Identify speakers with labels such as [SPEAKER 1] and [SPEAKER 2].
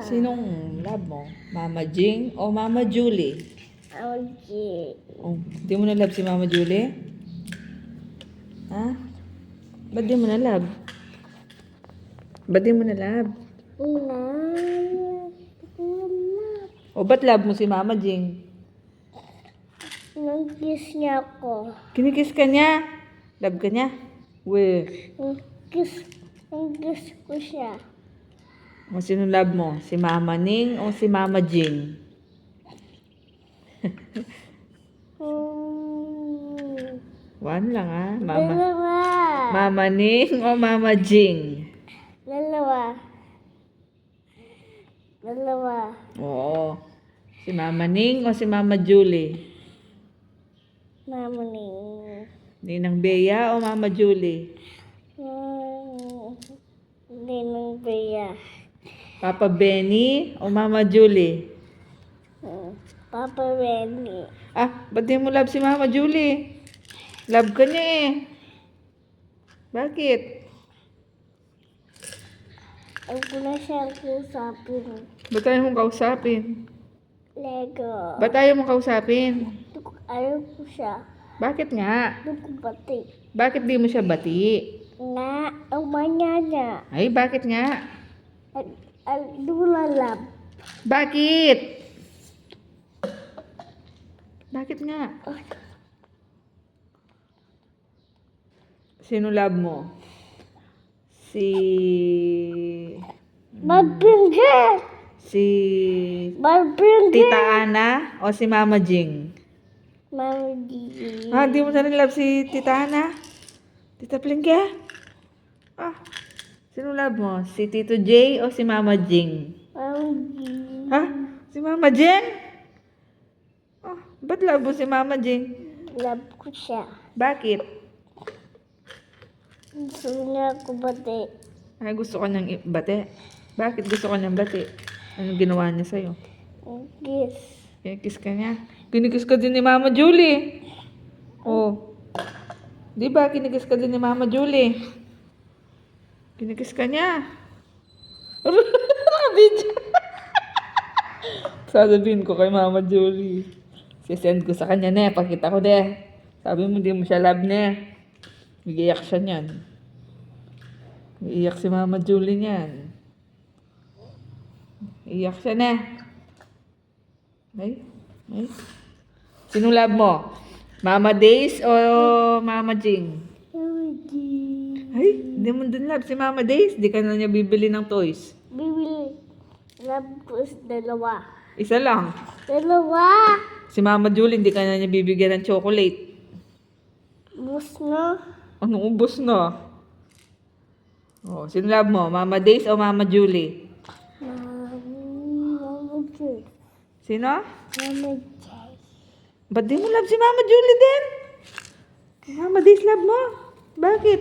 [SPEAKER 1] Sinong love mo? Mama Jing o Mama Julie?
[SPEAKER 2] Okay.
[SPEAKER 1] Oh, di mo na love si Mama Julie? Ha? Ba't di mo na love? Ba't di mo na love? O ba't love mo si Mama Jing?
[SPEAKER 2] Nag-kiss niya ako.
[SPEAKER 1] Kinikiss ka niya? Love ka niya? We.
[SPEAKER 2] Nag-kiss ko siya.
[SPEAKER 1] O sino love mo? Si Mama Ning o si Mama Jing? One lang ah.
[SPEAKER 2] Dalawa.
[SPEAKER 1] Mama Ning o Mama Jing?
[SPEAKER 2] Dalawa.
[SPEAKER 1] Oo. Si Mama Ning o si Mama Julie?
[SPEAKER 2] Mama ni.
[SPEAKER 1] Ninang Bea o Mama Julie?
[SPEAKER 2] Ninang Bea.
[SPEAKER 1] Papa Benny o Mama Julie?
[SPEAKER 2] Papa Benny.
[SPEAKER 1] Ah, ba't di mo love si Mama Julie? Love ka niya eh. Bakit?
[SPEAKER 2] Ayaw ko na siyang kusapin.
[SPEAKER 1] Ba't ayaw mong kausapin?
[SPEAKER 2] Lego.
[SPEAKER 1] Ba't ayaw mong kausapin?
[SPEAKER 2] Ayaw ko siya.
[SPEAKER 1] Bakit nga?
[SPEAKER 2] Bati.
[SPEAKER 1] Bakit di mo siya bati?
[SPEAKER 2] Na, umanya niya.
[SPEAKER 1] Ay, bakit nga?
[SPEAKER 2] Lulalab.
[SPEAKER 1] Bakit? Bakit nga? Sino love mo? Si...
[SPEAKER 2] Mabingge!
[SPEAKER 1] Si...
[SPEAKER 2] Mabingge!
[SPEAKER 1] Tita Ana o si Mama Jing?
[SPEAKER 2] Mabingge.
[SPEAKER 1] Ah, di mo na rin love si Tita Ana? Tita Plinke? Ah, sino love mo? Si Tito J o si Mama Jing?
[SPEAKER 2] Mabingge.
[SPEAKER 1] Ha? Si Mama Jing? Ah, ba't love mo si Mama Jing?
[SPEAKER 2] Love ko siya.
[SPEAKER 1] Bakit?
[SPEAKER 2] Gusto niya ako bati.
[SPEAKER 1] Ay, gusto ka niyang bate. Bakit gusto ka niyang bate? Anong ginawa niya sa'yo?
[SPEAKER 2] Kiss.
[SPEAKER 1] Kiss ka niya. Kinikiss ka din ni Mama Julie. Oh. Di ba kinikiss ka din ni Mama Julie? Kinikiss ka niya. Video. Sasabihin ko kay Mama Julie. Sisend ko sa kanya na. Pakita ko de. Sabi mo di mo siya love na. Iiyak siya niyan. Iiyak si Mama Julie niyan. Iiyak siya na. Ay. Sinong love mo? Mama Days o Mama Jing? Ay, hindi mo din love si Mama Days. Di ka na niya bibili ng toys.
[SPEAKER 2] Bibili. Love ko is dalawa.
[SPEAKER 1] Isa lang.
[SPEAKER 2] Dalawa!
[SPEAKER 1] Si Mama Julie, hindi ka na niya bibigyan ng chocolate.
[SPEAKER 2] Bus na.
[SPEAKER 1] Anong ubos na? Oh, sino love mo? Mama Days o Mama Julie?
[SPEAKER 2] Mama Jay.
[SPEAKER 1] Sino?
[SPEAKER 2] Mama Jay.
[SPEAKER 1] Ba't di mo love si Mama Julie din? Mama Days love mo? Bakit?